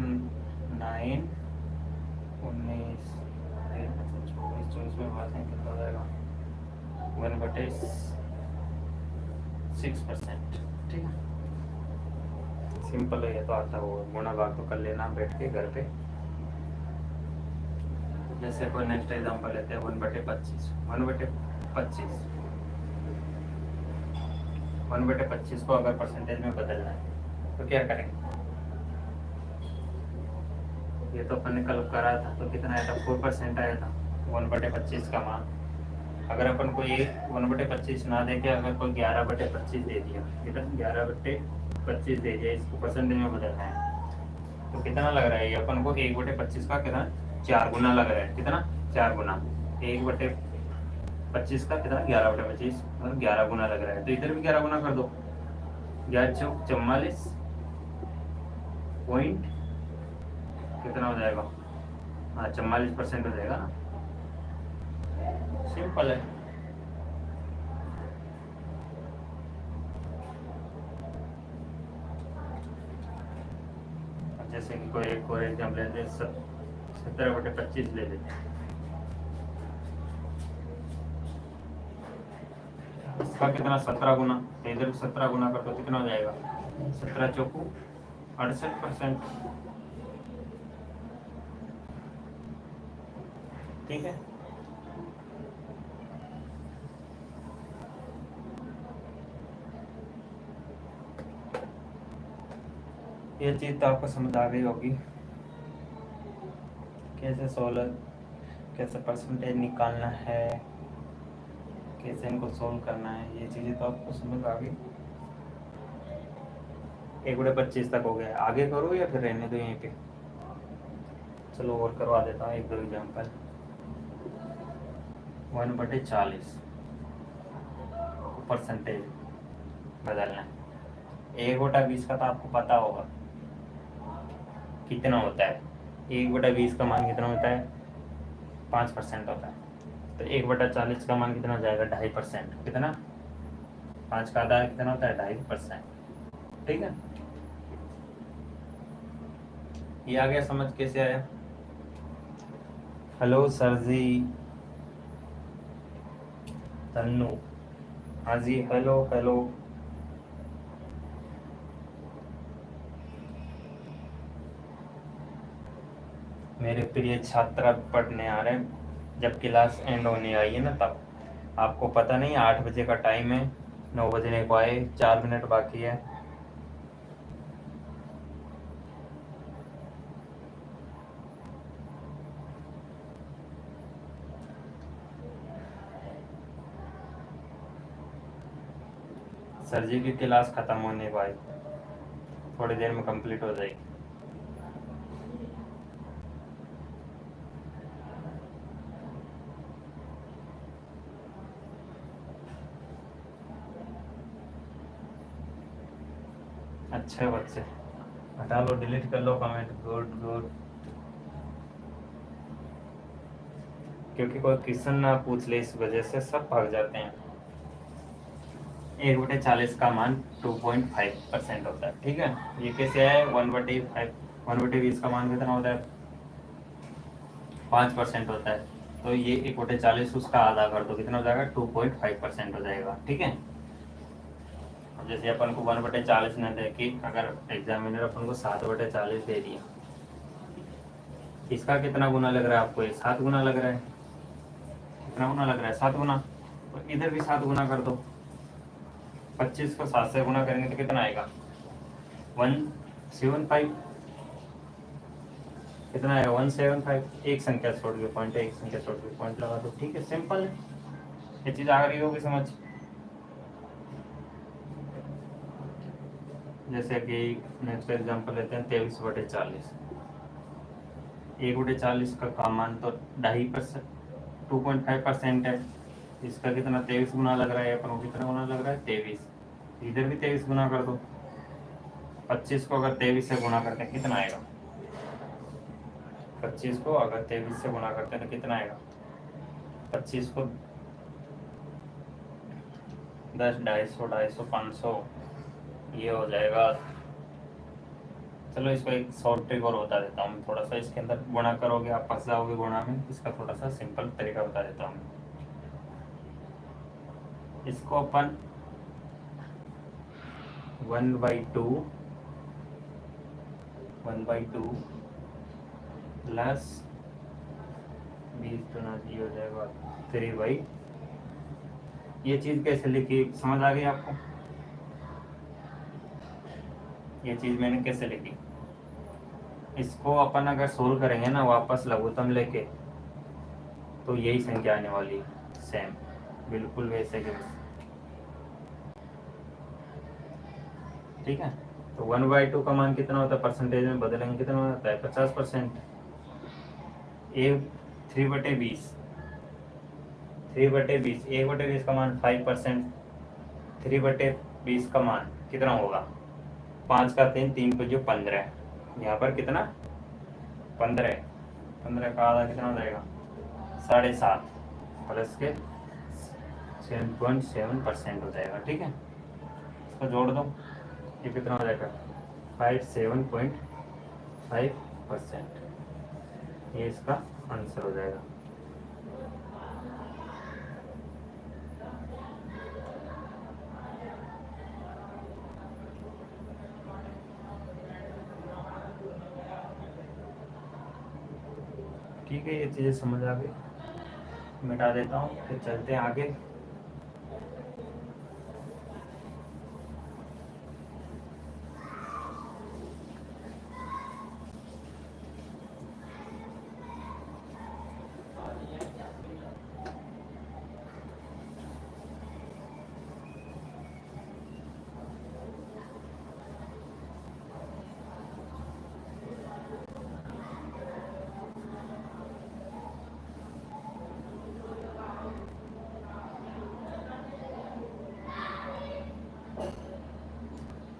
9 19 24 में बात कितना हो जाएगा 1/6%। ठीक है, सिंपल है ये तो, आता हो गुणा भाग तो कर लेना बैठ के घर पे। जैसे कोई नेक्स्ट एग्जांपल लेते हैं 1/25 1/25 को अगर परसेंटेज में बदलना है तो क्या करेंगे, ये तो अपन ने कल करा था, तो कितना आया था 4% आया था 1/25 का मान। अगर अपन को ये 1/25 ना दे के अगर कोई 11/25 दे दिया, कितना 11/25 दे दिया, इसको परसेंटेज में बदलना है तो कितना लग रहा है, ये अपन को 1/25 का कितना 4 गुना लग रहा है, कितना 4 गुना 1/25 का कितना 11/25 मतलब 11 गुना लग रहा है, तो इधर भी 11 गुना कर दो, 11 चौक 44 पॉइंट कितना हो जाएगा, हाँ 44% हो जाएगा ना, सिंपल है। जैसे कि कोई एक और एग्जाम्पल लेते हैं 17/25 ले लेते हैं, इसका कितना 17 गुना, तो इधर 17 गुना कर तो कितना हो जाएगा 17 चौकू 68%। ठीक है। ये चीज़ तो आपको समझ आ गई होगी, कैसे सोलर, कैसे परसेंटेज निकालना है, कैसे इनको सोल्व करना है, ये चीज़ें तो आपको समझ आ गई। 1/25 तक हो गया, आगे करो या फिर रहने दो यहीं पे? चलो और करवा देता हूँ एक दो एग्जाम्पल। 1/40 परसेंटेज बदलना है। 1/20 का तो आपको पता होगा कितना होता है। 1/20 का मान कितना होता है? 5% होता है। तो 1/40 का मान कितना हो जाएगा? 2.5%। कितना? 5 का आधा कितना होता है? 2.5%। ठीक है, ये आ गया समझ? कैसे आया? हेलो सर जी, तन्नू, हाँ जी, हेलो हेलो। मेरे प्रिय छात्र पढ़ने आ रहे हैं, जब क्लास एंड होने आई है ना तब। आपको पता नहीं 8 बजे का टाइम है, 9 बजने को आए, 4 मिनट बाकी है। सर जी की क्लास खत्म होने को आई, थोड़ी देर में कंप्लीट हो जाएगी। अच्छे बच्चे, हटा लो, डिलीट कर लो कमेंट। Good good. क्योंकि कोई क्वेश्चन ना पूछ ले, इस वजह से सब भाग जाते हैं। 1/40 का मान 2.5% होता है। ठीक है, ये कैसे है? 1/5, 1/20 का मान कितना होता है? 5% होता है। तो ये 1/40 उसका आधा कर दो, कितना हो जाएगा? 2.5% हो जाएगा। ठीक है, अब जैसे अपन को 1/40 न दे कि अगर एग्जामिनर अपन को 7/40 दे दिया, इसका कितना गुना लग रहा है आपको? ये 7 गुना लग रहा है। कितना गुना लग रहा है? 7 गुना। तो इधर भी 7 गुना कर दो। 25 को 7 से गुना करेंगे तो कितना आएगा? 175। कितना आएगा? 175। एक संख्या छोड़ के पॉइंट है, एक संख्या छोड़ के पॉइंट लगा दो। ठीक है, सिंपल है। ये चीज़ आ रही होगी समझ? जैसे कि नेक्स्ट एग्जांपल लेते हैं, 23/40। 1/40 का मान तो 2.5%, 2.5% है। इसका कितना? 23 गुना लग रहा है अपन को। कितना गुना लग रहा है? 23। इधर भी 23 गुना कर दो। 25 को अगर 23 से गुना करते हैं कितना आएगा? 25 को अगर 23 से गुना करते हैं तो कितना आएगा? 25 को 10, 250, 250, 500, ये हो जाएगा। चलो इसको एक शॉर्ट ट्रिक और बता देता हूँ थोड़ा सा। इसके अंदर गुणा करोगे आप फंस जाओगे गुणा में, इसका थोड़ा सा सिंपल तरीका बता देता हूँ। इसको अपन 1/2 प्लस 20 गुना ये हो जाएगा 3/। ये चीज़ कैसे लिखी समझ आ गई आपको? ये चीज़ मैंने कैसे लिखी? इसको अपन अगर सोल्व करेंगे ना वापस लघुत्तम लेके, तो यही संख्या आने वाली है सेम, बिल्कुल वैसे के वैसे। ठीक है, तो 1/2 का मान कितना होता है? परसेंटेज में बदलेंगे कितना होता है? 50%। एक 3/20, 3/20, 1/20 का मान 5%। 3/20 का मान कितना होगा? 5 का 3, 3 पे जो 15, यहाँ पर कितना? 15। 15 का आधा कितना हो जाएगा? 7.5 प्लस के 7.7% हो जाएगा। ठीक है, इसको जोड़ दो, ये कितना हो जाएगा? 57.5%। ये इसका आंसर हो जाएगा। ठीक है, ये चीज़ें समझ आ गई। मिटा देता हूँ, फिर चलते हैं आगे।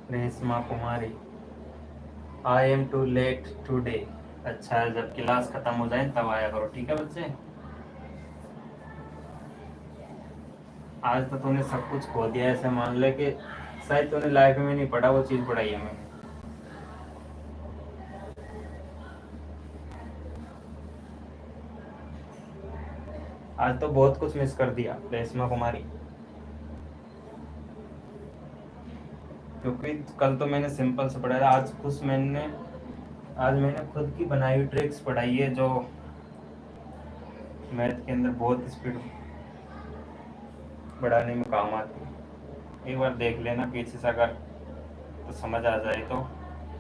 Reshma Kumari, I am too late today. अच्छा है, जब क्लास खत्म हो जाए तब आया करो, ठीक है बच्चे। आज तो तूने सब कुछ खो दिया, ऐसे मान ले कि शायद तूने लाइफ में नहीं पढ़ा वो चीज़ पढ़ाई है मैंने। आज तो बहुत कुछ मिस कर दिया रेशमा कुमारी, क्योंकि कल तो मैंने सिंपल से पढ़ाया, आज मैंने खुद की बनाई हुई ट्रिक्स पढ़ाई है जो मैथ के अंदर बहुत स्पीड बढ़ाने में काम आती है। एक बार देख लेना पीछे से, अगर तो समझ आ जाए तो,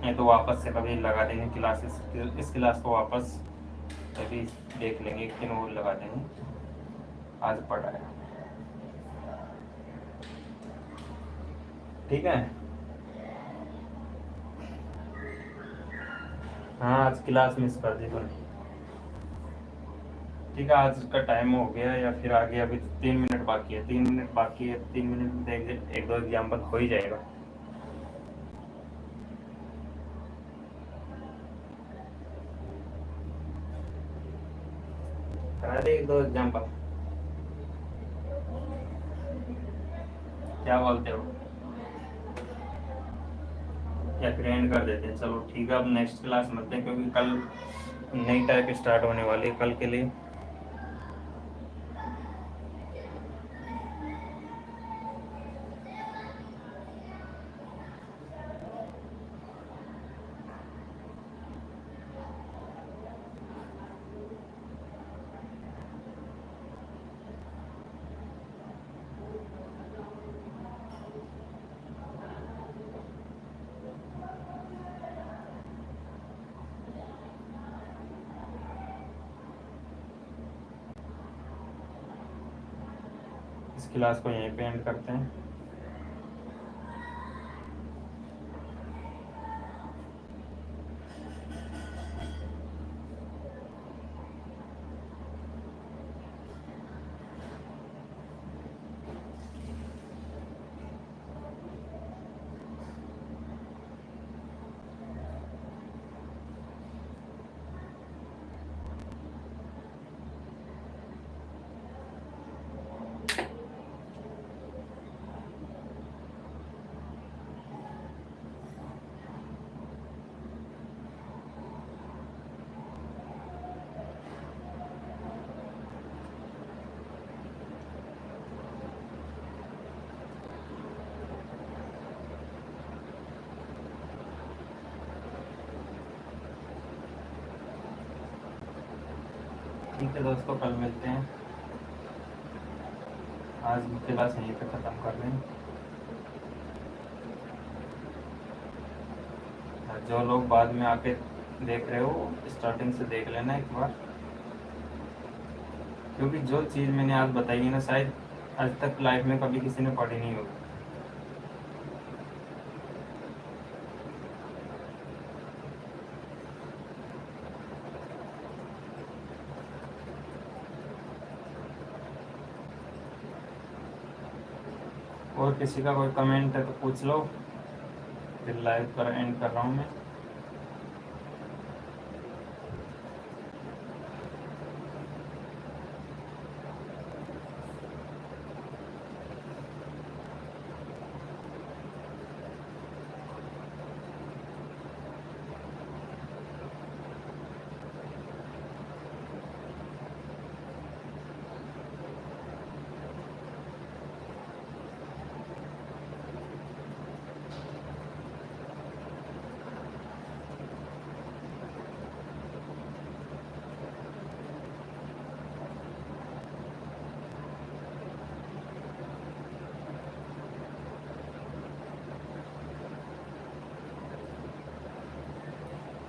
नहीं तो वापस से कभी लगा देंगे क्लासेस, इस क्लास को वापस कभी देख लेंगे, एक दिन और लगा देंगे। आज पढ़ा है, ठीक है। हाँ, आज क्लास मिस कर दी तूने, ठीक है। आज का टाइम हो गया या फिर आगे, अभी 3 मिनट बाकी है, 3 मिनट बाकी है, 3 मिनट में तो एक दो एग्जाम्पल हो ही जाएगा। करा दे एक दो एग्जाम्पल, क्या बोलते हो, या फिर एंड कर देते हैं। चलो ठीक है, अब नेक्स्ट क्लास मिलते हैं, क्योंकि कल नई टाइप स्टार्ट होने वाली है कल के लिए। इस क्लास को यहीं पे एंड करते हैं। ठीक है दोस्तों, कल मिलते हैं। आज की क्लास यहीं पे ख़त्म कर रहे हैं। जो लोग बाद में आके देख रहे हो, स्टार्टिंग से देख लेना एक बार, क्योंकि जो चीज़ मैंने आज बताई है ना, शायद आज तक लाइफ में कभी किसी ने पढ़ी नहीं होगी। और किसी का कोई कमेंट है तो पूछ लो, फिर लाइव पर एंड कर रहा हूँ मैं।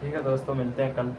ठीक है दोस्तों, मिलते हैं कल।